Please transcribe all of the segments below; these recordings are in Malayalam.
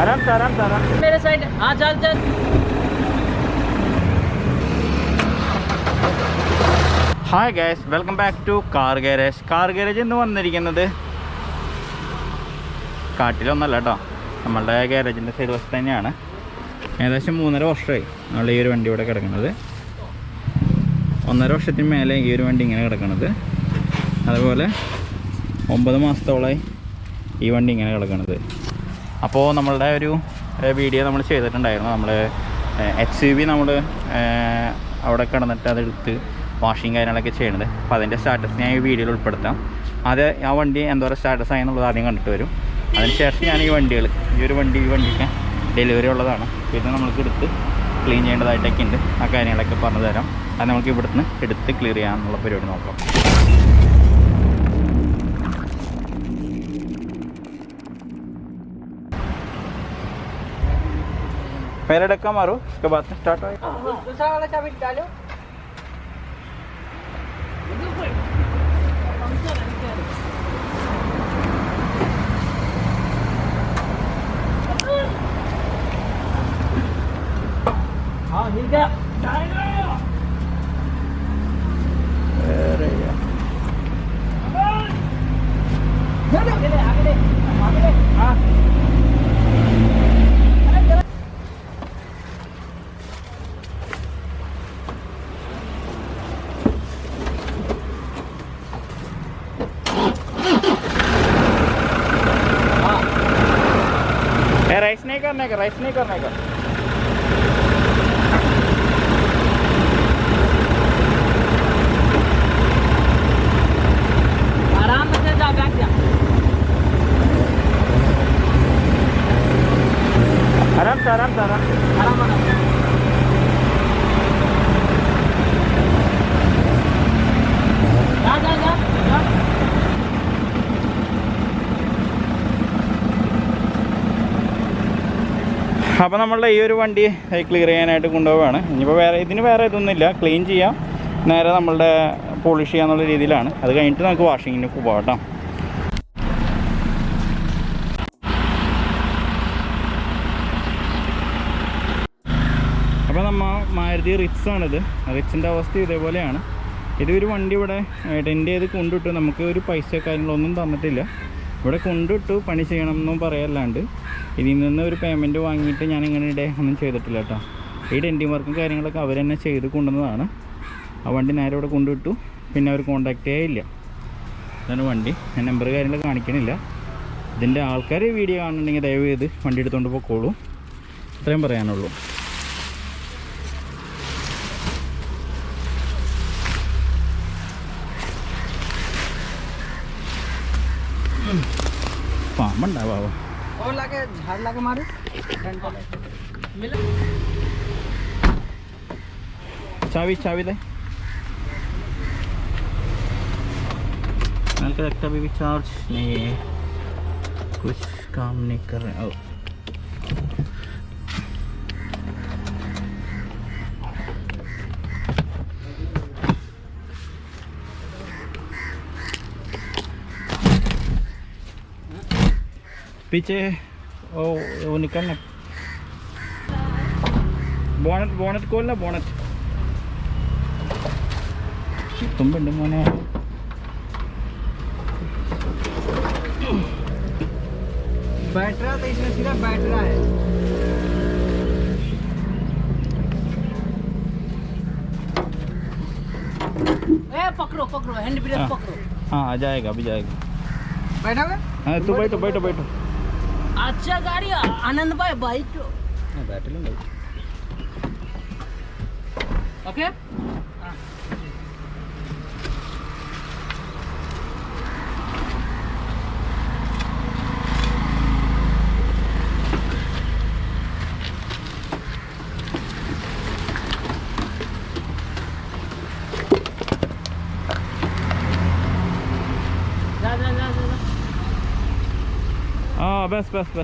आराम से आराम से आराम मेरे साइड हाँ चल चल hi guys welcome back to car garage എന്ന് വന്നിരിക്കുന്നത് കാട്ടിലൊന്നല്ല കേട്ടോ, നമ്മളുടെ ഗാരേജിൻ്റെ സൈഡ് വശത്ത് തന്നെയാണ്. ഏകദേശം 3.5 വർഷമായി നമ്മൾ ഈ ഒരു വണ്ടി ഇവിടെ കിടക്കുന്നത്. 1.5 വർഷത്തിന് മേലെ ഈ ഒരു വണ്ടി ഇങ്ങനെ കിടക്കുന്നത്. അതുപോലെ 9 മാസത്തോളമായി ഈ വണ്ടി ഇങ്ങനെ കിടക്കുന്നത്. അപ്പോൾ നമ്മളുടെ ഒരു വീഡിയോ നമ്മൾ ചെയ്തിട്ടുണ്ടായിരുന്നു. നമ്മൾ HCV നമ്മൾ അവിടെ കിടന്നിട്ട് അതെടുത്ത് വാഷിങ് കാര്യങ്ങളൊക്കെ ചെയ്യണത്. അപ്പോൾ അതിൻ്റെ സ്റ്റാറ്റസ് ഞാൻ ഈ വീഡിയോയിൽ ഉൾപ്പെടുത്താം. അത് ആ വണ്ടി എന്തോരം സ്റ്റാറ്റസ് ആയെന്നുള്ളത് ആദ്യം കണ്ടിട്ട് വരും. അതിനുശേഷം ഞാൻ ഈ ഒരു വണ്ടിക്ക് ഡെലിവറി ഉള്ളതാണ്. പിന്നെ നമ്മൾക്ക് എടുത്ത് ക്ലീൻ ചെയ്യേണ്ടതായിട്ടൊക്കെ ഉണ്ട്. ആ കാര്യങ്ങളൊക്കെ പറഞ്ഞു തരാം. അത് നമുക്ക് ഇവിടുന്ന് എടുത്ത് ക്ലിയർ ചെയ്യാനുള്ള പരിപാടി നോക്കാം. पहले डक्का मारो, उसके बाद स्टार्ट हो. दूसरा वाला चाबी डालो. हाँ मिल गया. अरे यार. आगे दे. हाँ. राइस नहीं करने का आराम से जा बैठ जा आराम से जा അപ്പോൾ നമ്മളുടെ ഈ ഒരു വണ്ടി ക്ലിയർ ചെയ്യാനായിട്ട് കൊണ്ടുപോവുകയാണ്. ഇനിയിപ്പോൾ ഇതിന് വേറെ ഇതൊന്നുമില്ല, ക്ലീൻ ചെയ്യാം, നേരെ നമ്മളുടെ പോളിഷ് ചെയ്യാന്നുള്ള രീതിയിലാണ്. അത് കഴിഞ്ഞിട്ട് നമുക്ക് വാഷിങ്ങിന് പോകാം കേട്ടോ. അപ്പോൾ മാരുതി റിറ്റ്സാണിത്. റിറ്റ്സിൻ്റെ അവസ്ഥ ഇതേപോലെയാണ്. ഇതൊരു വണ്ടി ഇവിടെ ടെൻറ്റ് ചെയ്ത് കൊണ്ടിട്ടു. നമുക്ക് ഒരു പൈസ കാര്യങ്ങളൊന്നും തന്നിട്ടില്ല. ഇവിടെ കൊണ്ടിട്ടു പണി ചെയ്യണം എന്നും പറയാല്ലാണ്ട് ഇതിൽ നിന്ന് ഒരു പേയ്മെൻറ്റ് വാങ്ങിയിട്ട് ഞാൻ ഇങ്ങനെ ഒന്നും ചെയ്തിട്ടില്ല കേട്ടോ. ഈ ടെൻറ്റിങ് വർക്കും കാര്യങ്ങളൊക്കെ അവർ തന്നെ ചെയ്ത് കൊണ്ടുവന്നതാണ്. ആ വണ്ടി നേരെ ഇവിടെ കൊണ്ടുവിട്ടു. പിന്നെ അവർ കോൺടാക്റ്റ് ചെയ്യില്ല. ഇതാണ് വണ്ടി. ഞാൻ നമ്പർ കാര്യങ്ങൾ കാണിക്കണില്ല. ഇതിൻ്റെ ആൾക്കാർ വീഡിയോ കാണുന്നുണ്ടെങ്കിൽ ദയവ് ചെയ്ത് വണ്ടി എടുത്തുകൊണ്ട് പോയിക്കോളൂ. അത്രയും പറയാനുള്ളൂ. പാമ്പുണ്ടാവാ. और लाके झाड़ लाके मारो. चाबी दे. नल का कभी भी चार्ज नहीं है, कुछ काम नहीं कर रहे. ओ पीछे वो निकलना. बोनट खोलना. बोनट तुम बंदे मोने बैटरा तो इसमें सिर्फ बैटरा है. ए पकड़ो हैंड ब्रेक पकड़ो. हाँ आ जाएगा, अभी जाएगा. बैठा हुआ. हाँ तू बैठो. अच्छा गाड़ी आनंद भाई बाइक बैठ लो. ओके. ബസ്.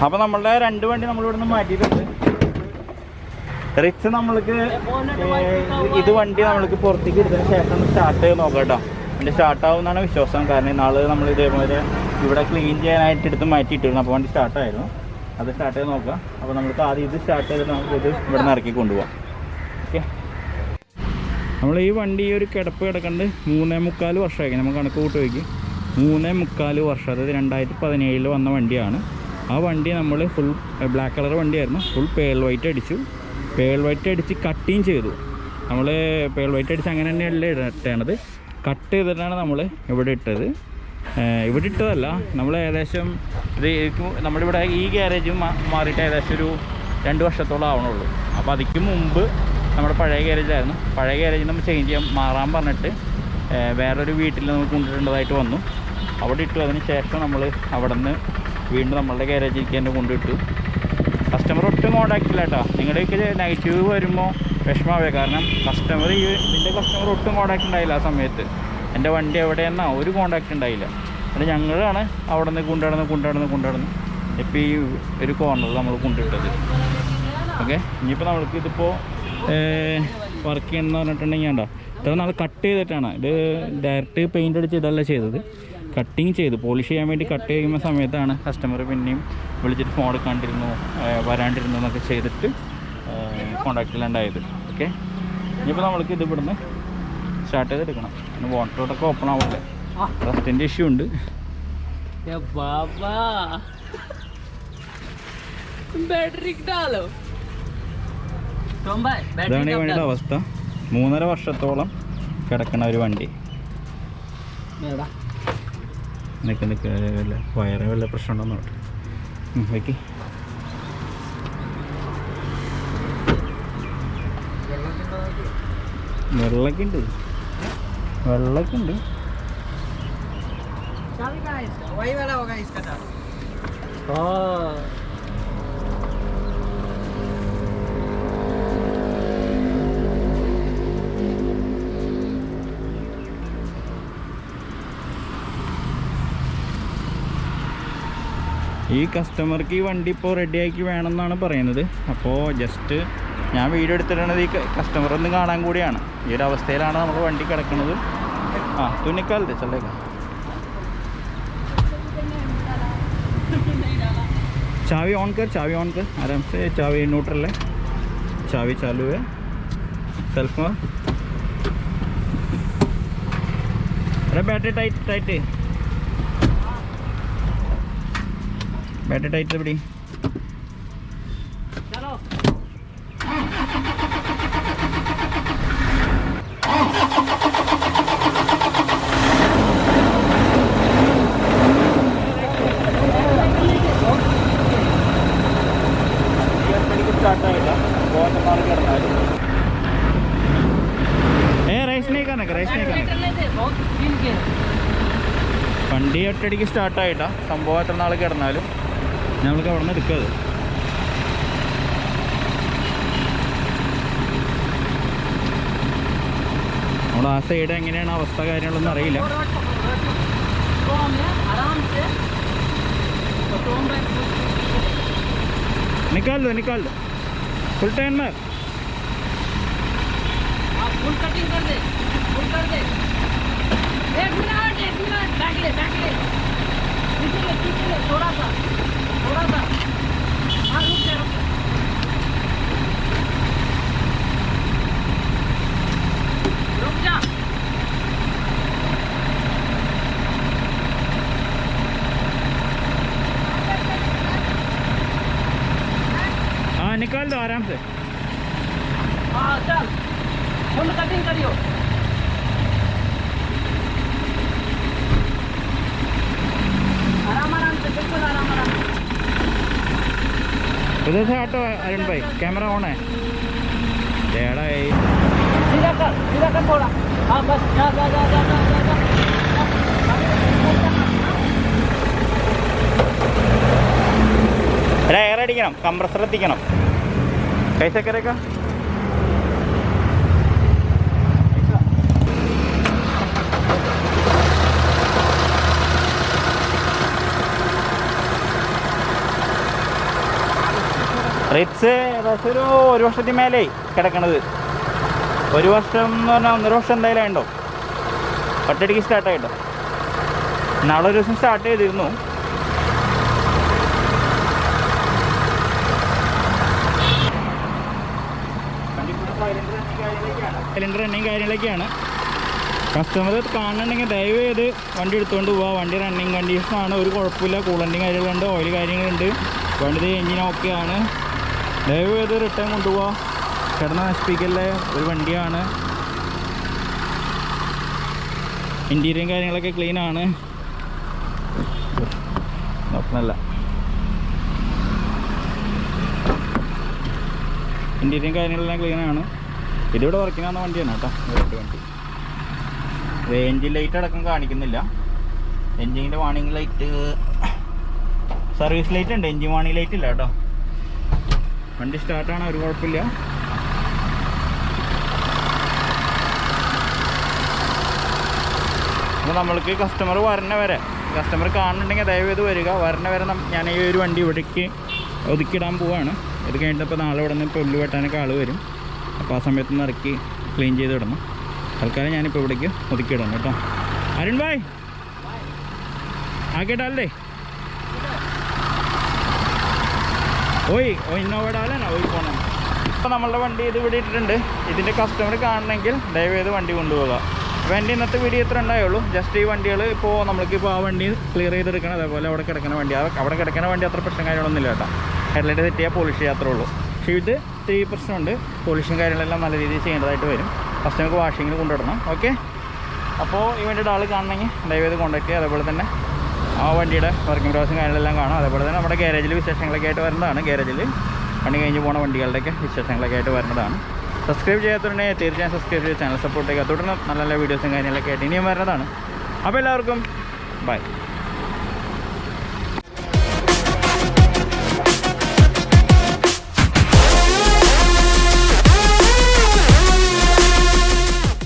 അപ്പോൾ നമ്മളുടെ 2 വണ്ടി നമ്മളിവിടെ നിന്ന് മാറ്റിയിട്ടുണ്ട്. റിച്ച് നമ്മൾക്ക് ഇത് വണ്ടി നമ്മൾക്ക് പുറത്തേക്ക് എടുത്തതിന് ശേഷം സ്റ്റാർട്ട് ചെയ്ത് നോക്കാം കേട്ടോ. വണ്ടി സ്റ്റാർട്ടാവുമെന്നാണ് വിശ്വാസം. കാരണം നാളെ നമ്മൾ ഇതേപോലെ ഇവിടെ ക്ലീൻ ചെയ്യാനായിട്ട് എടുത്ത് മാറ്റിയിട്ടിരുന്നു. അപ്പോൾ വണ്ടി സ്റ്റാർട്ടായിരുന്നു. അത് സ്റ്റാർട്ട് ചെയ്ത് നോക്കുക. അപ്പോൾ നമുക്ക് ആദ്യം ഇത് സ്റ്റാർട്ട് ചെയ്തിട്ട് നമുക്കിത് ഇവിടെ നിന്ന് ഇറക്കി കൊണ്ടുപോകാം. ഓക്കെ, നമ്മൾ ഈ വണ്ടി ഒരു കിടപ്പ് കിടക്കേണ്ടത് 3.25 വർഷമായി. നമുക്ക് കണക്ക് കൂട്ടി വയ്ക്കും. 3.25 വർഷം, അതായത് 2017 വന്ന വണ്ടിയാണ്. ആ വണ്ടി നമ്മൾ ഫുൾ ബ്ലാക്ക് കളർ വണ്ടിയായിരുന്നു. ഫുൾ പേൾ വൈറ്റ് അടിച്ചു. പേൾ വൈറ്റ് അടിച്ച് കട്ടിങ് ചെയ്തു. നമ്മൾ പേൾ വൈറ്റ് അടിച്ച് അങ്ങനെ തന്നെയല്ലേ ഇട്ടേണത്. കട്ട് ചെയ്തിട്ടാണ് നമ്മൾ ഇവിടെ ഇട്ടത്. ഇവിടെ ഇട്ടതല്ല, നമ്മൾ ഏകദേശം ഇത് നമ്മളിവിടെ ഈ ഗ്യാരേജും മാറിയിട്ട് ഏകദേശം ഒരു 2 വർഷത്തോളം ആവണുള്ളൂ. അപ്പോൾ അതിക്ക് മുമ്പ് നമ്മുടെ പഴയ ഗ്യാരേജായിരുന്നു. പഴയ ഗ്യാരേജിൽ നമ്മൾ ചേഞ്ച് ചെയ്യാൻ മാറാൻ പറഞ്ഞിട്ട് വേറൊരു വീട്ടിൽ നമ്മൾ കൊണ്ടുവരേണ്ടതായിട്ട് വന്നു. അവിടെ ഇട്ടു. അതിന് ശേഷം നമ്മൾ അവിടെ നിന്ന് വീണ്ടും നമ്മളുടെ ഗ്യാരേജിലേക്ക് തന്നെ കൊണ്ടിട്ടു. കസ്റ്റമർ ഒട്ടും കോൺടാക്റ്റ് ഇല്ല കേട്ടോ. നിങ്ങളുടെയൊക്കെ നെഗറ്റീവ് വരുമ്പോൾ വിഷമാവേ. കാരണം ഇതിൻ്റെ കസ്റ്റമർ ഒട്ടും കോൺടാക്റ്റ് ഉണ്ടായില്ല ആ സമയത്ത്. എൻ്റെ വണ്ടി എവിടെയെന്നാ ഒരു കോൺടാക്റ്റ് ഉണ്ടായില്ല. എന്നിട്ട് ഞങ്ങളാണ് അവിടെ നിന്ന് കൊണ്ടുനടന്ന് ഇപ്പോൾ ഈ ഒരു കോർണറിൽ നമ്മൾ കൊണ്ടിട്ടത്. ഓക്കെ, ഇനിയിപ്പോൾ നമ്മൾക്ക് ഇതിപ്പോൾ വർക്ക് ചെയ്യണമെന്ന് പറഞ്ഞിട്ടുണ്ടെങ്കിൽ വേണ്ട, ഇത്ര നാൾ കട്ട് ചെയ്തിട്ടാണ്. ഇത് ഡയറക്റ്റ് പെയിൻ്റ് അടിച്ച് ഇതല്ല ചെയ്തത്, കട്ടിങ് ചെയ്ത് പോളിഷ് ചെയ്യാൻ വേണ്ടി കട്ട് ചെയ്യുന്ന സമയത്താണ് കസ്റ്റമർ പിന്നെയും വിളിച്ചിട്ട് ഫോൺ എടുക്കാണ്ടിരുന്നു, വരാണ്ടിരുന്നു എന്നൊക്കെ ചെയ്തിട്ട് കോൺടാക്റ്റിലുണ്ടായത്. ഓക്കെ, ഇനിയിപ്പോൾ നമ്മൾക്ക് ഇത് ഇവിടുന്ന് സ്റ്റാർട്ട് ചെയ്തെടുക്കണം. പിന്നെ ബോണറ്റോട്ടൊക്കെ ഓപ്പൺ ആവില്ലേ, റസ്റ്റിൻ്റെ ഇഷ്യൂ ഉണ്ട്. ഇതാണ് ഈ വണ്ടിയുടെ അവസ്ഥ. 3.5 വർഷത്തോളം കിടക്കണ ഒരു വണ്ടി. നിൽക്ക് വയറ് വല്ല പ്രശ്നമുണ്ടോ നോട്ടെ വയ്ക്ക്. വെള്ളമൊക്കെ ഉണ്ട്. ഈ കസ്റ്റമർക്ക് ഈ വണ്ടി ഇപ്പോൾ റെഡിയാക്കി വേണമെന്നാണ് പറയുന്നത്. അപ്പോൾ ജസ്റ്റ് ഞാൻ വീഡിയോ എടുത്തിട്ടുള്ളത് ഈ കസ്റ്റമർ ഒന്ന് കാണാൻ കൂടിയാണ്. ഈ ഒരു അവസ്ഥയിലാണ് നമ്മൾ വണ്ടി കിടക്കുന്നത്. തുന്നിക്കാലത്ത് ചല്ലേക്ക चाबी ऑन कर आराम से. चाबी न्यूट्रल है, चाबी चालू है. सेल्फ में अरे बैटरी टाइट बैटरी टाइट से बड़ी. चलो വണ്ടി ഒറ്റയടിക്ക് സ്റ്റാർട്ടായിട്ടാ. സംഭവം എത്ര നാൾ കിടന്നാലും നമ്മൾക്ക് അവിടെ നിന്ന് എടുക്കത്. നമ്മൾ ആ സൈഡ് എങ്ങനെയാണ് അവസ്ഥ കാര്യങ്ങളൊന്നും അറിയില്ല. निकाल लो फुल टाइम में. फुल कटिंग कर दे. एक मिनट बैक ले पीछे ले थोड़ा सा हाँ रुक जा हाँ निकाल दो आराम से. हाँ चल फुल कटिंग करियो. आराम से बिल्कुल आराम. उधर से हटो अरुण भाई, कैमरा ऑन है. टेढ़ा है. सीधा कर थोड़ा. हाँ बस जा. अरे एयर अടിക്കണം, കംപ്രസർ എത്തിക്കണം. कैसे करेगा? റിറ്റ്സ് ഏകദേശം ഒരു വർഷത്തിന് മേലെ കിടക്കണത്. 1 വർഷം എന്ന് പറഞ്ഞാൽ 1.5 വർഷം എന്തായാലും ഉണ്ടോ. ഒറ്റയടിക്ക് സ്റ്റാർട്ടായിട്ടോ. നാളെ ഒരു ദിവസം സ്റ്റാർട്ട് ചെയ്തിരുന്നു. സിലിണ്ടർ റണ്ണിങ് കാര്യങ്ങളൊക്കെയാണ്. കസ്റ്റമർ കാണുന്നുണ്ടെങ്കിൽ ദയവ് ചെയ്ത് വണ്ടി എടുത്തുകൊണ്ട് പോവുക. വണ്ടി റണ്ണിങ് കണ്ടീഷനാണ്, ഒരു കുഴപ്പമില്ല. കൂളൻ്റും കാര്യങ്ങളുണ്ട്, ഓയിൽ കാര്യങ്ങളുണ്ട്, വണ്ടി എൻജിൻ ഓക്കെയാണ്. ദയവ് ചെയ്ത് റിട്ടേൺ കൊണ്ടുപോവുക. കിടന്ന നശിപ്പിക്കല്ലേ, ഒരു വണ്ടിയാണ്. ഇൻറ്റീരിയറും കാര്യങ്ങളൊക്കെ ക്ലീനാണ്. നോക്കണല്ല, ഇൻറ്റീരിയറും കാര്യങ്ങളെല്ലാം ക്ലീനാണ്. ഇതിവിടെ വർക്കിംഗ് ആവുന്ന വണ്ടിയാണ് കേട്ടോ. വണ്ടി എൻജിൻ ലൈറ്റ് അടക്കം കാണിക്കുന്നില്ല. എൻജിൻ്റെ വാണിംഗ് ലൈറ്റ്, സർവീസ് ലൈറ്റ് ഉണ്ട്, എൻജിൻ വാണിംഗ് ലൈറ്റ് ഇല്ല കേട്ടോ. വണ്ടി സ്റ്റാർട്ടാണ്, ഒരു കുഴപ്പമില്ല. അപ്പോൾ നമ്മൾക്ക് കസ്റ്റമർ വരണ വരെ, കസ്റ്റമർ കാണുന്നുണ്ടെങ്കിൽ ദയവേത് വരിക. വരണ വരെ ഞാൻ ഈ ഒരു വണ്ടി ഇവിടേക്ക് ഒതുക്കിയിടാൻ പോവാണ്. ഇത് കഴിഞ്ഞിട്ടപ്പോൾ നാളെ ഇവിടെ നിന്ന് പുല്ല് വെട്ടാനൊക്കെ ആൾ വരും. അപ്പോൾ ആ സമയത്ത് നിന്ന് ഇറക്കി ക്ലീൻ ചെയ്ത് ഇടണം. തൽക്കാലം ഞാനിപ്പോൾ ഇവിടേക്ക് ഒതുക്കിയിടണം കേട്ടോ. അരുൺ ഭായ് ആകെ ഡാലേ ഓയ് ഇന്നോവ ഡാലാണ് ഓയ് പോകണം. അപ്പോൾ നമ്മളുടെ വണ്ടി ഇത് ഇവിടെ ഇട്ടിട്ടുണ്ട്. ഇതിൻ്റെ കസ്റ്റമർ കാണണമെങ്കിൽ ദയവേത് വണ്ടി കൊണ്ടുപോകുക. അപ്പോൾ എൻ്റെ ഇന്നത്തെ വീഡിയോ ഇത്ര ഉണ്ടായുള്ളൂ. ജസ്റ്റ് ഈ വണ്ടികൾ ഇപ്പോൾ നമ്മൾക്കിപ്പോൾ ആ വണ്ടി ക്ലിയർ ചെയ്തെടുക്കണം. അതേപോലെ അവിടെ കിടക്കുന്ന വണ്ടി, അവിടെ കിടക്കുന്ന വണ്ടി അത്ര പ്രശ്നം കാര്യങ്ങളൊന്നുമില്ല കേട്ടോ. ഹെഡ്ലൈറ്റ് സെറ്റ് ചെയ്യുക, പോളിഷ് ചെയ്യാത്രേ ഉള്ളൂ. പക്ഷേ ഇത് ഇത്തിരി പ്രശ്നമുണ്ട്. പോളിഷും കാര്യങ്ങളെല്ലാം നല്ല രീതിയിൽ ചെയ്യേണ്ടതായിട്ട് വരും. ഫസ്റ്റ് നമുക്ക് വാഷിങ്ങിന് കൊണ്ടുവിടണം. ഓക്കെ, അപ്പോൾ ഈ വണ്ടിയുടെ ആൾ കാണണമെങ്കിൽ ദയവേത് കോൺടാക്ട് ചെയ്യുക. അതേപോലെ തന്നെ ആ വണ്ടിയുടെ വർക്കിംഗ് പ്രോസസും കാര്യങ്ങളെല്ലാം കാണാം. അതേപോലെ തന്നെ നമ്മുടെ ഗാരേജിൽ വിശേഷങ്ങളൊക്കെ ആയിട്ട് വരുന്നതാണ്. ഗാരേജിൽ പണി കഴിഞ്ഞ് പോകുന്ന വണ്ടികളുടെയൊക്കെ വിശേഷങ്ങളൊക്കെ ആയിട്ട് വരുന്നതാണ്. സബ്സ്ക്രൈബ് ചെയ്യാത്തതുണ്ടെങ്കിൽ തീർച്ചയായും സബ്സ്ക്രൈബ് ചെയ്ത് ചാനൽ സപ്പോർട്ട് ചെയ്യുക. തുടർന്ന് നല്ല നല്ല വീഡിയോസും കാര്യങ്ങളൊക്കെ ആയിട്ട് ഇനിയും വരുന്നതാണ്. അപ്പോൾ എല്ലാവർക്കും ബൈ.